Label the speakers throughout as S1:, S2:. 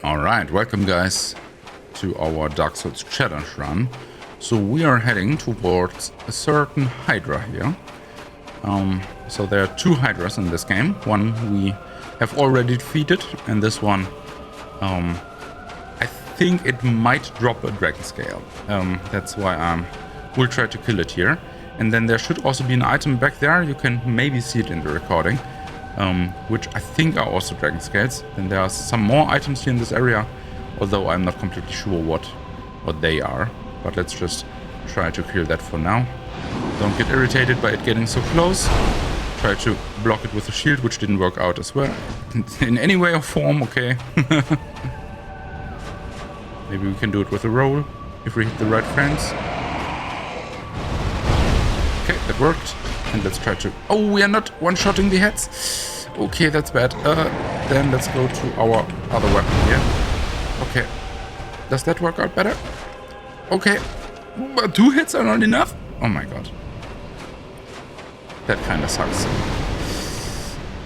S1: Alright, welcome guys to our Dark Souls challenge run. So we are heading towards a certain Hydra here. So there are two Hydras in this game. One we have already defeated, and this one I think it might drop a dragon scale. That's why I will try to kill it here. And then there should also be an item back there. You can maybe see it in the recording. Which I think are also dragon scales. Then there are some more items here in this area, although I'm not completely sure what they are. But let's just try to kill that for now. Don't get irritated by it getting so close. Try to block it with a shield, which didn't work out as well. In any way or form, okay. Maybe we can do it with a roll, if we hit the right friends. Okay, that worked. And let's try to... Oh, we are not one-shotting the heads. Okay, that's bad. Then let's go to our other weapon here. Okay. Does that work out better? Okay. But 2 hits are not enough? Oh my god. That kind of sucks.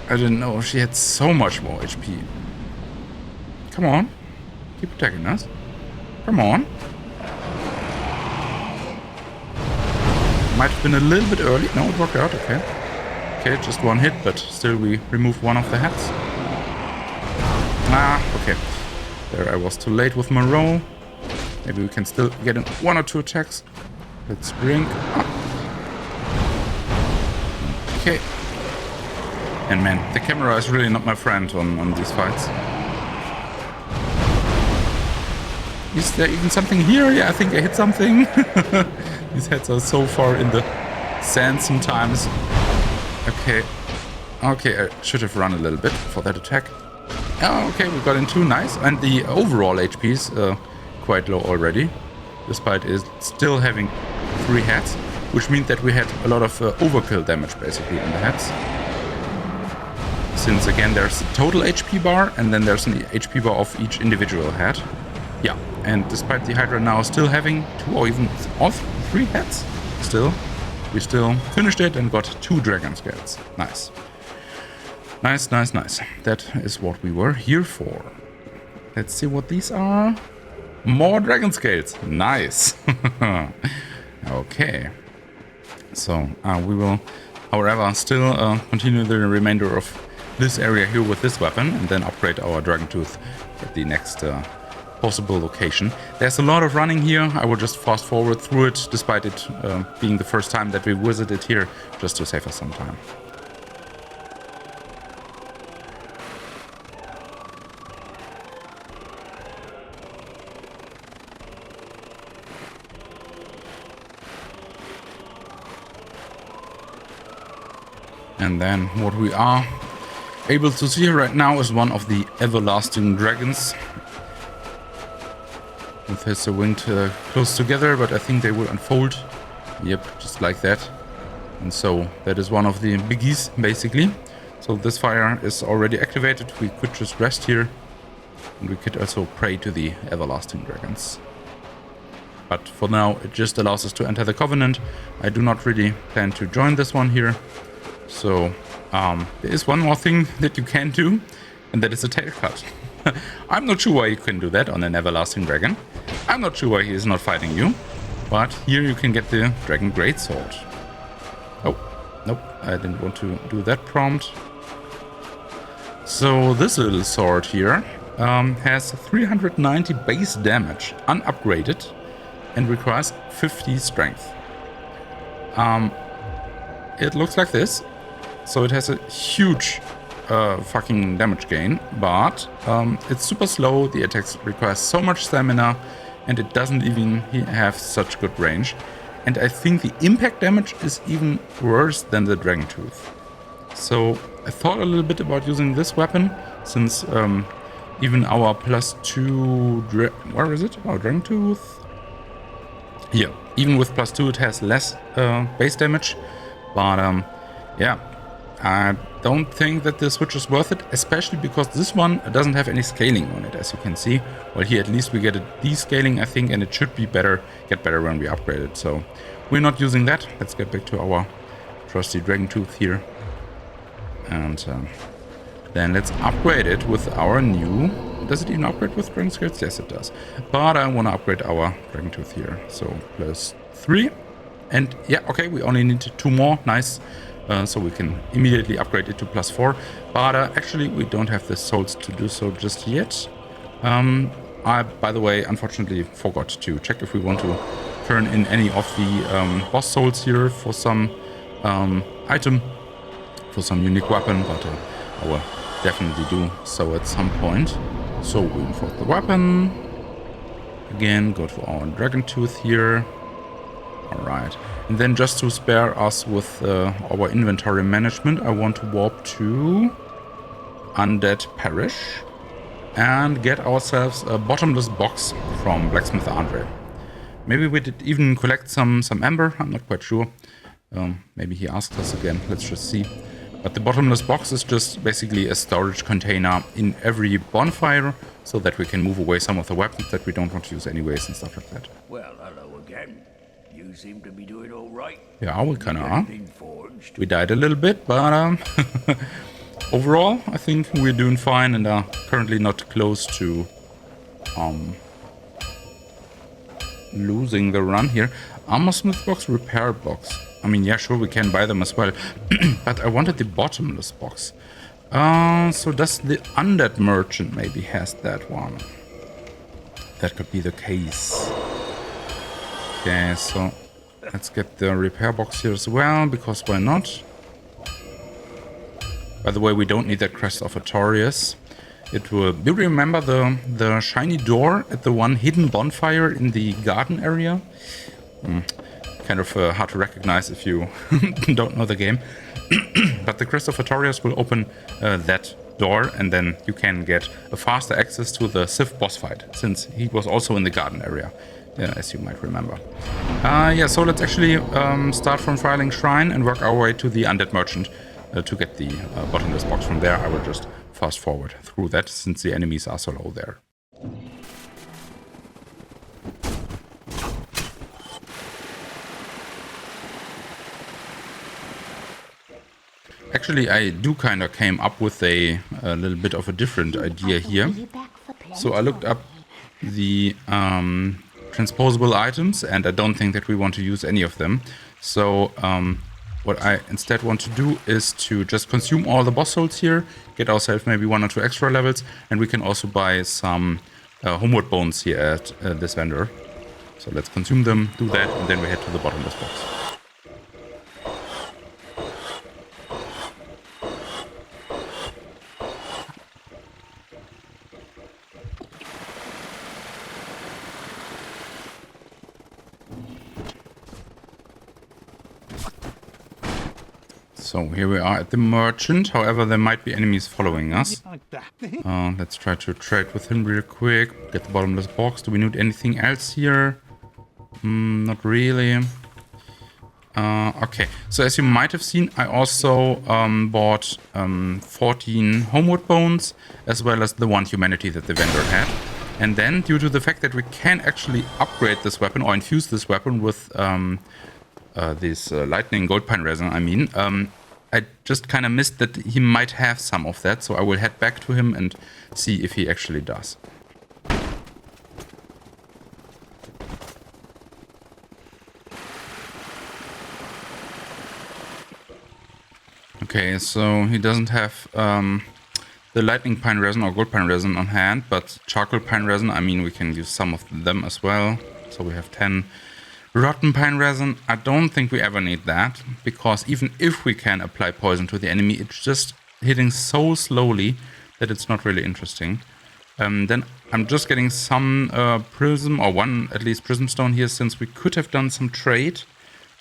S1: I didn't know she had so much more HP. Come on. Keep attacking us. Come on. Might have been a little bit early. No, it worked out. Okay. Okay, just one hit, but still we removed one of the heads. Okay. There I was too late with my roll. Maybe we can still get in 1 or 2 attacks. Let's drink up. Okay. And man, the camera is really not my friend on these fights. Is there even something here? Yeah, I think I hit something. These heads are so far in the sand sometimes. Okay. Okay, I should have run a little bit for that attack. Oh, okay, we got in 2. Nice. And the overall HP is quite low already. Despite it still having 3 heads. Which means that we had a lot of overkill damage basically in the heads. Since again there's a total HP bar and then there's an HP bar of each individual head. Yeah, and despite the Hydra now still having 2 or even all 3 heads, we still finished it and got 2 dragon scales. Nice. Nice, nice, nice. That is what we were here for. Let's see what these are. More dragon scales. Nice. Okay. So we will, however, still continue the remainder of this area here with this weapon and then upgrade our dragon tooth at the next possible location. There's a lot of running here. I will just fast forward through it, despite it being the first time that we visited here, just to save us some time. And then what we are able to see right now is one of the everlasting dragons. With his winged close together, but I think they will unfold. Yep, just like that. And so that is one of the biggies, basically. So this fire is already activated. We could just rest here. And we could also pray to the everlasting dragons. But for now, it just allows us to enter the Covenant. I do not really plan to join this one here. So there is one more thing that you can do, and that is a tail cut. I'm not sure why you can do that on an everlasting dragon. I'm not sure why he is not fighting you. But here you can get the dragon greatsword. Oh, nope, I didn't want to do that prompt. So this little sword here has 390 base damage, unupgraded, and requires 50 strength. It looks like this. So it has a huge fucking damage gain, but it's super slow. The attacks require so much stamina, and it doesn't even have such good range. And I think the impact damage is even worse than the Dragon Tooth. So I thought a little bit about using this weapon, since even our +2... where is it? Oh, Dragon Tooth. Here, even with +2 it has less base damage, but yeah. I don't think that the switch is worth it, especially because this one doesn't have any scaling on it, as you can see. Well, here at least we get a descaling, I think, and it should be get better when we upgrade it. So we're not using that. Let's get back to our trusty dragon tooth here. And then let's upgrade it with our new Does it even upgrade with Dragon Skills? Yes, it does. But I want to upgrade our Dragon Tooth here. So +3. And yeah, okay, we only need 2 more. Nice. So we can immediately upgrade it to +4. But actually, we don't have the souls to do so just yet. I, by the way, unfortunately forgot to check if we want to turn in any of the boss souls here for some item, for some unique weapon, but I will definitely do so at some point. So we import the weapon. Again, go to our Dragon Tooth here. Alright. And then just to spare us with our inventory management, I want to warp to Undead Parish and get ourselves a bottomless box from Blacksmith Andre. Maybe we did even collect some ember, I'm not quite sure. Maybe he asked us again, let's just see. But the bottomless box is just basically a storage container in every bonfire, so that we can move away some of the weapons that we don't want to use anyways and stuff like that.
S2: Well, hello again. You seem to be doing all right.
S1: Yeah, we kinda are. We died a little bit, but overall, I think we're doing fine and are currently not close to losing the run here. Armorsmith box, repair box. I mean, yeah, sure, we can buy them as well. But I wanted the bottomless box. So does the Undead Merchant maybe has that one? That could be the case. Okay, so let's get the repair box here as well, because why not? By the way, we don't need that Crest of Artorias. It will... Do you remember the shiny door at the one hidden bonfire in the garden area? Kind of hard to recognize if you don't know the game. But the Crest of Artorias will open that door, and then you can get a faster access to the Sith boss fight, since he was also in the garden area, as you might remember. Yeah, so let's actually start from Firelink Shrine and work our way to the Undead Merchant to get the bottomless box from there. I will just fast forward through that, since the enemies are so low there. Actually, I do kind of came up with a little bit of a different idea here. So I looked up the transposable items, and I don't think that we want to use any of them. So what I instead want to do is to just consume all the boss souls here, get ourselves maybe 1 or 2 extra levels, and we can also buy some homeward bones here at this vendor. So let's consume them, do that, and then we head to the bottomless box. So here we are at the merchant. However, there might be enemies following us. Let's try to trade with him real quick. Get the bottomless box. Do we need anything else here? Not really. Okay, so as you might have seen, I also bought 14 homeward bones, as well as the 1 humanity that the vendor had. And then, due to the fact that we can actually upgrade this weapon, or infuse this weapon with this lightning gold pine resin, I mean, I just kind of missed that he might have some of that, so I will head back to him and see if he actually does. Okay, so he doesn't have the lightning pine resin or gold pine resin on hand, but charcoal pine resin, I mean, we can use some of them as well. So we have 10. Rotten pine resin, I don't think we ever need that, because even if we can apply poison to the enemy, it's just hitting so slowly that it's not really interesting. Then I'm just getting some prism, or 1 at least prism stone here, since we could have done some trade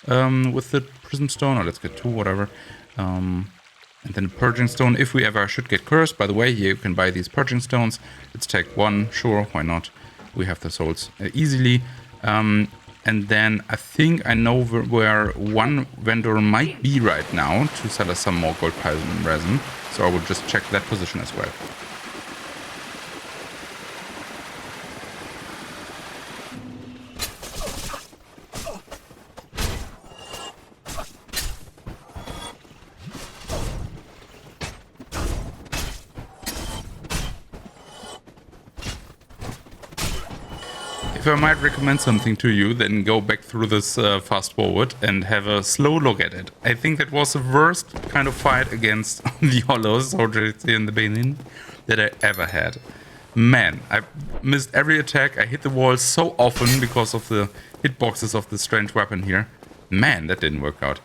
S1: with the prism stone, or let's get 2, whatever. And then purging stone, if we ever should get cursed. By the way, here you can buy these purging stones. Let's take 1, sure, why not? We have the souls easily. And then I think I know where 1 vendor might be right now to sell us some more gold pine resin. So I will just check that position as well. if I might recommend something to you, then go back through this fast forward and have a slow look at it. I think that was the worst kind of fight against the hollows, soldiers in the beginning, that I ever had. Man, I missed every attack. I hit the wall so often because of the hitboxes of the strange weapon here. Man, that didn't work out.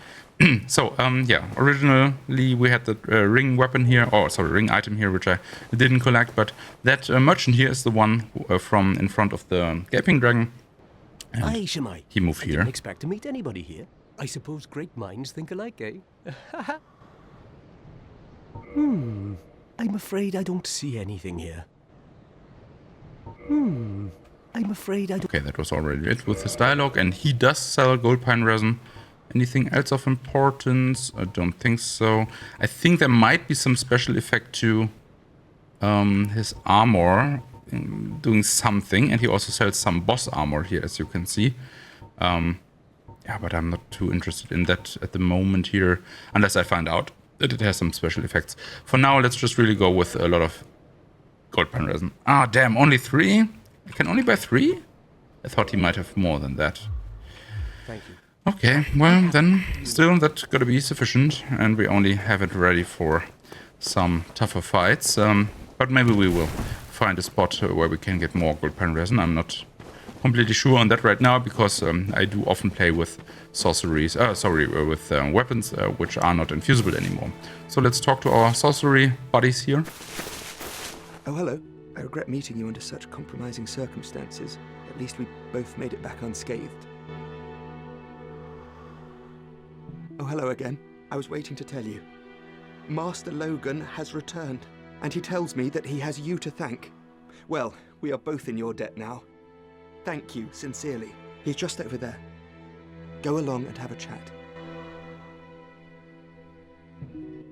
S1: So, yeah, originally we had the ring weapon here, or sorry, ring item here, which I didn't collect, but that merchant here is the one from in front of the Gaping Dragon.
S3: Aye, Shemai.
S1: He moved
S3: I
S1: here.
S3: didn't expect to meet anybody here. I suppose great minds think alike, eh? I'm afraid I don't see anything here. I'm afraid I don't...
S1: Okay, that was already it with his dialogue, and he does sell gold pine resin. Anything else of importance? I don't think so. I think there might be some special effect to his armor doing something, and he also sells some boss armor here, as you can see. Yeah, but I'm not too interested in that at the moment here, unless I find out that it has some special effects. For now, let's just really go with a lot of gold pine resin. Ah, damn, only 3? I can only buy 3? I thought he might have more than that.
S3: Thank you.
S1: Okay, well then, still that's gotta be sufficient, and we only have it ready for some tougher fights. But maybe we will find a spot where we can get more gold pine resin. I'm not completely sure on that right now, because I do often play with sorceries, with weapons which are not infusible anymore. So let's talk to our sorcery buddies here.
S4: Oh, hello. I regret meeting you under such compromising circumstances. At least we both made it back unscathed. Oh, hello again. I was waiting to tell you. Master Logan has returned, and he tells me that he has you to thank. Well, we are both in your debt now. Thank you, sincerely. He's just over there. Go along and have a chat.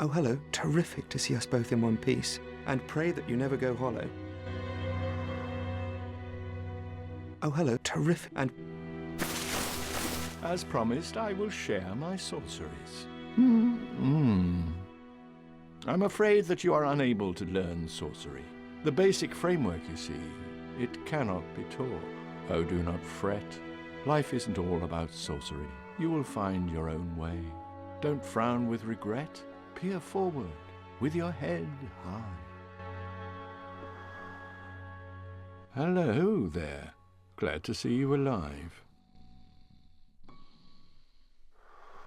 S4: Oh, hello. Terrific to see us both in one piece. And pray that you never go hollow. Oh, hello. Terrific. And...
S2: As promised, I will share my sorceries. I'm afraid that you are unable to learn sorcery. The basic framework, you see, it cannot be taught. Oh, do not fret. Life isn't all about sorcery. You will find your own way. Don't frown with regret. Peer forward with your head high. Hello there. Glad to see you alive.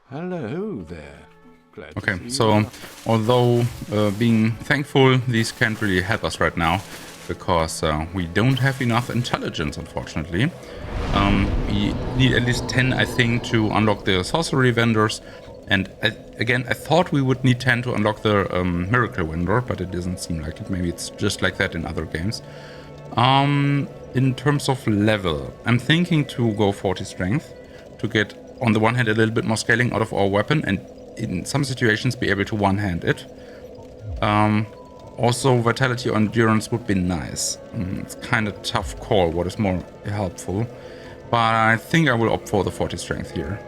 S2: Hello there. Glad to see you
S1: so
S2: alive.
S1: although being thankful, these can't really help us right now, because we don't have enough intelligence, unfortunately. We need at least 10, I think, to unlock the sorcery vendors. And again, I thought we would need 10 to unlock the miracle vendor, but it doesn't seem like it. Maybe it's just like that in other games. In terms of level, I'm thinking to go 40 strength to get, on the one hand, a little bit more scaling out of our weapon, and in some situations be able to one-hand it. Also, vitality or endurance would be nice. It's kind of tough call what is more helpful, but I think I will opt for the 40 strength here.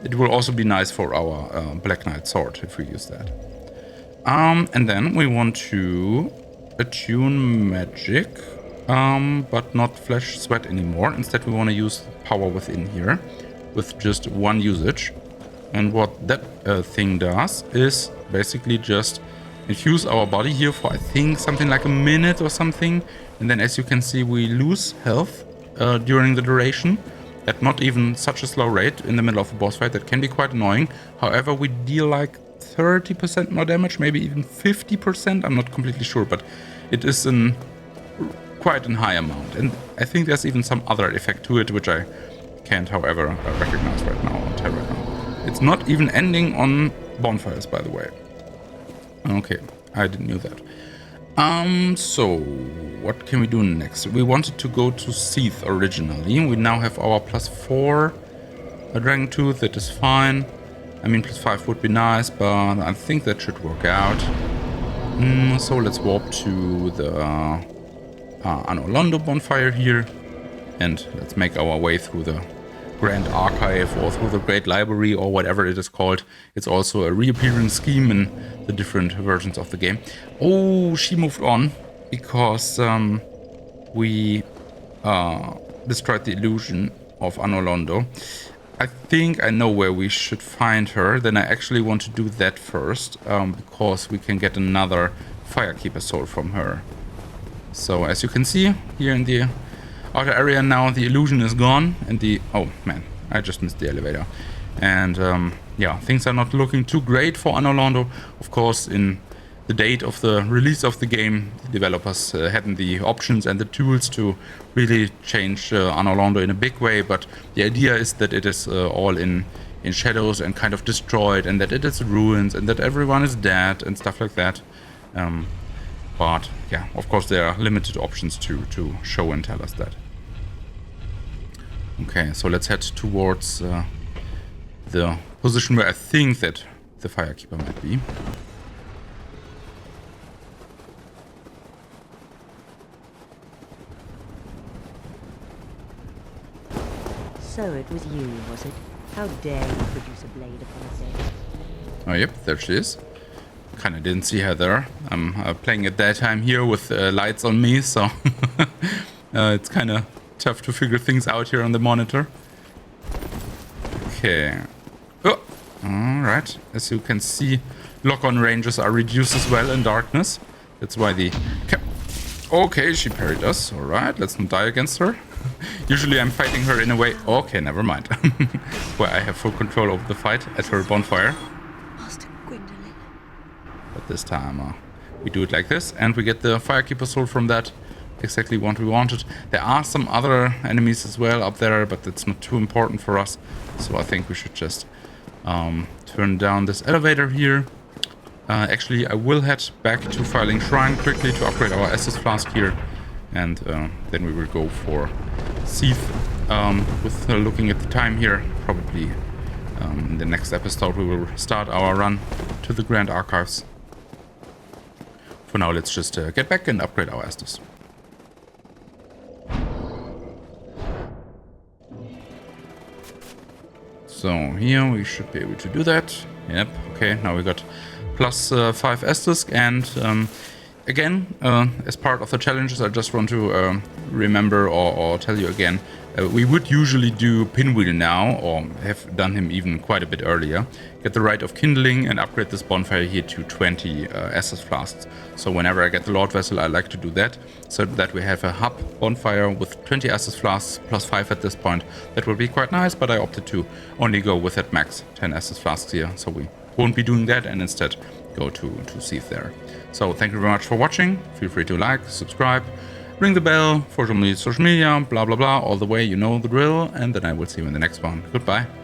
S1: It will also be nice for our Black Knight sword if we use that. And then we want to attune magic, but not flesh sweat anymore. Instead, we want to use power within here with just one usage. And what that thing does is basically just infuse our body here for, I think, something like a minute or something. And then, as you can see, we lose health during the duration. At not even such a slow rate in the middle of a boss fight. That can be quite annoying. However, we deal like 30% more damage, maybe even 50%. I'm not completely sure, but it is quite a high amount. And I think there's even some other effect to it, which I can't, however, recognize right now or tell right now. It's not even ending on bonfires, by the way. Okay, I didn't know that. So what can we do next? We wanted to go to Seath originally. We now have our +4 Dragon Tooth. That is fine. I mean, +5 would be nice, but I think that should work out. So let's warp to the Anno Londo bonfire here, and let's make our way through the Grand Archive or through the Great Library or whatever it is called. It's also a reappearing scheme in the different versions of the game. Oh, she moved on because we destroyed the illusion of Anno Londo. I think I know where we should find her. Then I actually want to do that first, because we can get another Firekeeper soul from her. So as you can see here in the outer area now, the illusion is gone, and the... oh man, I just missed the elevator. And yeah, things are not looking too great for Anno Londo. Of course, in the date of the release of the game, the developers hadn't the options and the tools to really change Anno Londo in a big way, but the idea is that it is all in shadows and kind of destroyed, and that it is ruins, and that everyone is dead and stuff like that. But yeah, of course there are limited options to show and tell us that. Okay, so let's head towards the position where I think that the Firekeeper might be.
S5: So it was you, was it? How dare you produce a blade upon a set?
S1: Oh yep, there she is. Kinda didn't see her there. I'm playing at daytime here with lights on me, so it's kinda tough to figure things out here on the monitor. Okay. Oh, alright. As you can see, lock-on ranges are reduced as well in darkness. That's why the... okay, she parried us. Alright, let's not die against her. Usually I'm fighting her in a way... okay, never mind. Where I have full control over the fight at her bonfire.
S5: Master Gwendolyn.
S1: But this time we do it like this, and we get the Firekeeper soul from that. Exactly what we wanted. There are some other enemies as well up there, but that's not too important for us. So I think we should just turn down this elevator here. Actually, I will head back to Filing Shrine quickly to upgrade our Estus Flask here. And then we will go for Seath. With looking at the time here, probably in the next episode we will start our run to the Grand Archives. For now, let's just get back and upgrade our Estus. So here we should be able to do that. Yep, okay, now we got plus 5 Estus, and again, as part of the challenges, I just want to remember or tell you again, we would usually do Pinwheel now, or have done him even quite a bit earlier. Get the Rite of Kindling and upgrade this bonfire here to 20 Estus Flasks. So whenever I get the Lord Vessel, I like to do that, so that we have a hub bonfire with 20 Estus Flasks plus 5 at this point. That would be quite nice, but I opted to only go with at max 10 Estus Flasks here, so we won't be doing that and instead go to Seath there. So thank you very much for watching. Feel free to like, subscribe, ring the bell for social media, blah blah blah, all the way, you know the drill, and then I will see you in the next one. Goodbye.